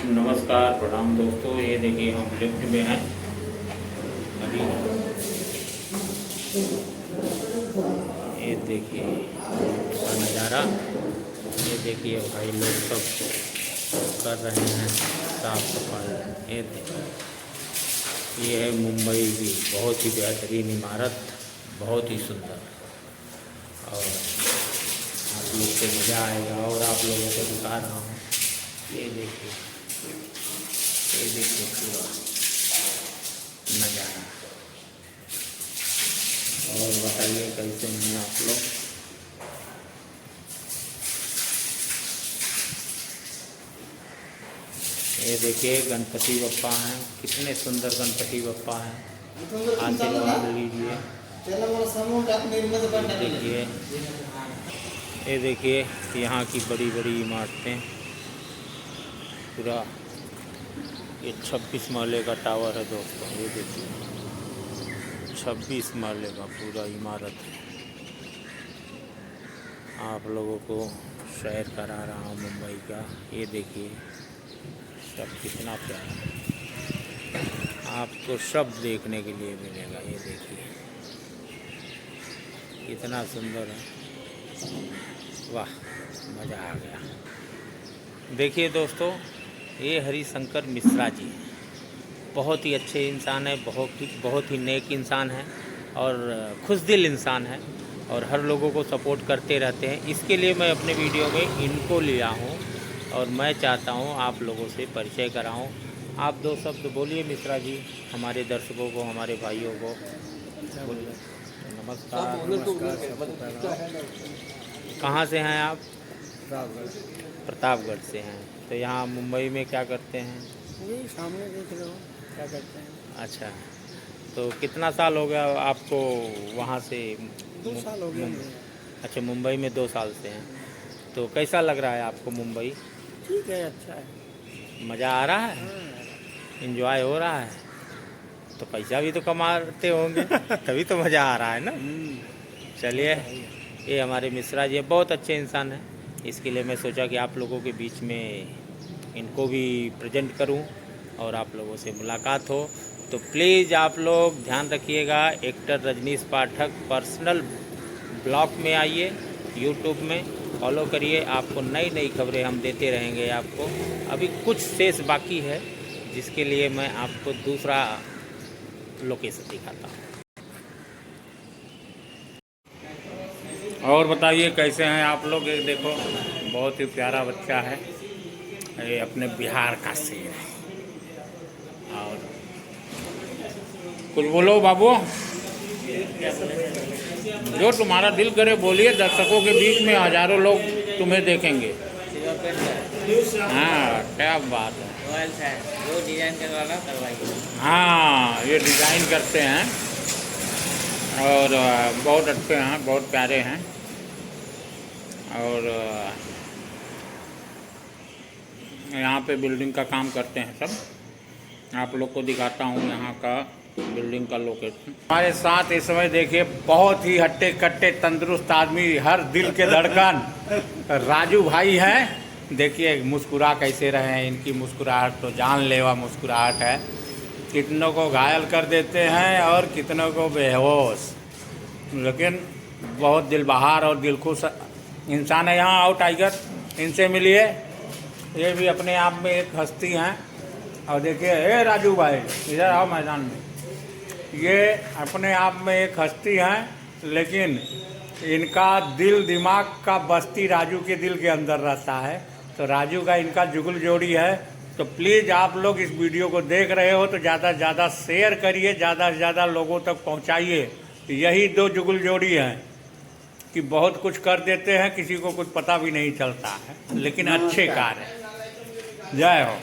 नमस्कार प्रणाम दोस्तों। ये देखिए हम लिफ्ट में हैं अभी। ये देखिए का नज़ारा। ये देखिए भाई लोग सब कर रहे हैं साफ सफाई। ये देखिए ये है मुंबई की बहुत ही बेहतरीन इमारत, बहुत ही सुंदर। और आप लोग को मज़ा आएगा और आप लोगों को दिखा रहा हूँ। ये देखिए पूरा नज़ारा। और बताइए कैसे हैं आप लोग। ये देखिए गणपति बप्पा हैं, कितने सुंदर गणपति बप्पा हैं। आशीर्वाद लीजिए। देखिए ये देखिए यहाँ की बड़ी बड़ी इमारतें, पूरा ये 26 माले का टावर है दोस्तों। ये देखिए 26 माले का पूरा इमारत है। आप लोगों को सैर करा रहा हूँ मुंबई का। ये देखिए सब कितना प्यारा है, आपको सब देखने के लिए मिलेगा। ये देखिए कितना सुंदर है, वाह मज़ा आ गया। देखिए दोस्तों ये हरिशंकर मिश्रा जी हैं, बहुत ही अच्छे इंसान है, बहुत ही नेक इंसान है और खुशदिल इंसान है और हर लोगों को सपोर्ट करते रहते हैं। इसके लिए मैं अपने वीडियो में इनको लिया हूँ और मैं चाहता हूँ आप लोगों से परिचय कराऊँ। आप दो शब्द बोलिए मिश्रा जी, हमारे दर्शकों को, हमारे भाइयों को बोलिए। नमस्कार। कहाँ से हैं आप? प्रतापगढ़ से हैं। तो यहाँ मुंबई में क्या करते हैं? यही सामने देख रहे हो क्या करते हैं। अच्छा, तो कितना साल हो गया आपको वहाँ से? 2 साल हो गए। अच्छा, मुंबई में 2 साल से हैं। तो कैसा लग रहा है आपको मुंबई? ठीक है, अच्छा है, मज़ा आ रहा है, एंजॉय हो रहा है। तो पैसा भी तो कमाते होंगे तभी तो मज़ा आ रहा है ना। चलिए, ये हमारे मिश्रा जी बहुत अच्छे इंसान हैं, इसके लिए मैं सोचा कि आप लोगों के बीच में इनको भी प्रेजेंट करूं और आप लोगों से मुलाकात हो। तो प्लीज़ आप लोग ध्यान रखिएगा, एक्टर रजनीश पाठक पर्सनल ब्लॉग में आइए, यूट्यूब में फॉलो करिए। आपको नई नई खबरें हम देते रहेंगे। आपको अभी कुछ शेष बाकी है जिसके लिए मैं आपको दूसरा लोकेशन दिखाता हूँ। और बताइए कैसे हैं आप लोग। ये देखो बहुत ही प्यारा बच्चा है, ये अपने बिहार का शेर है। और कुछ बोलो बाबू, जो तुम्हारा दिल करे बोलिए। दर्शकों के बीच में हजारों लोग तुम्हें देखेंगे। हाँ क्या बात है, जो डिजाइन करवाना करवाइए। हाँ ये डिज़ाइन करते हैं और बहुत अच्छे हैं, बहुत प्यारे हैं। और यहाँ पे बिल्डिंग का काम करते हैं सब। आप लोग को दिखाता हूँ यहाँ का बिल्डिंग का लोकेशन। हमारे साथ इस समय देखिए बहुत ही हट्टे कट्टे तंदुरुस्त आदमी, हर दिल के धड़कन राजू भाई हैं। देखिए मुस्कुरा कैसे रहे हैं, इनकी मुस्कुराहट तो जानलेवा मुस्कुराहट है। कितनों को घायल कर देते हैं और कितनों को बेहोश, लेकिन बहुत दिलबहार और दिलखुश इंसान है। यहाँ आओ टाइगर, इनसे मिलिए। ये भी अपने आप में एक हस्ती हैं। और देखिए हे राजू भाई इधर आओ मैदान में। ये अपने आप में एक हस्ती हैं, लेकिन इनका दिल दिमाग का बस्ती राजू के दिल के अंदर रहता है। तो राजू का इनका जुगल जोड़ी है। तो प्लीज़ आप लोग इस वीडियो को देख रहे हो तो ज़्यादा से ज़्यादा शेयर करिए, ज़्यादा से ज़्यादा लोगों तक पहुँचाइए। यही दो जुगल जोड़ी हैं कि बहुत कुछ कर देते हैं, किसी को कुछ पता भी नहीं चलता है, लेकिन अच्छे कार्य। जय हो।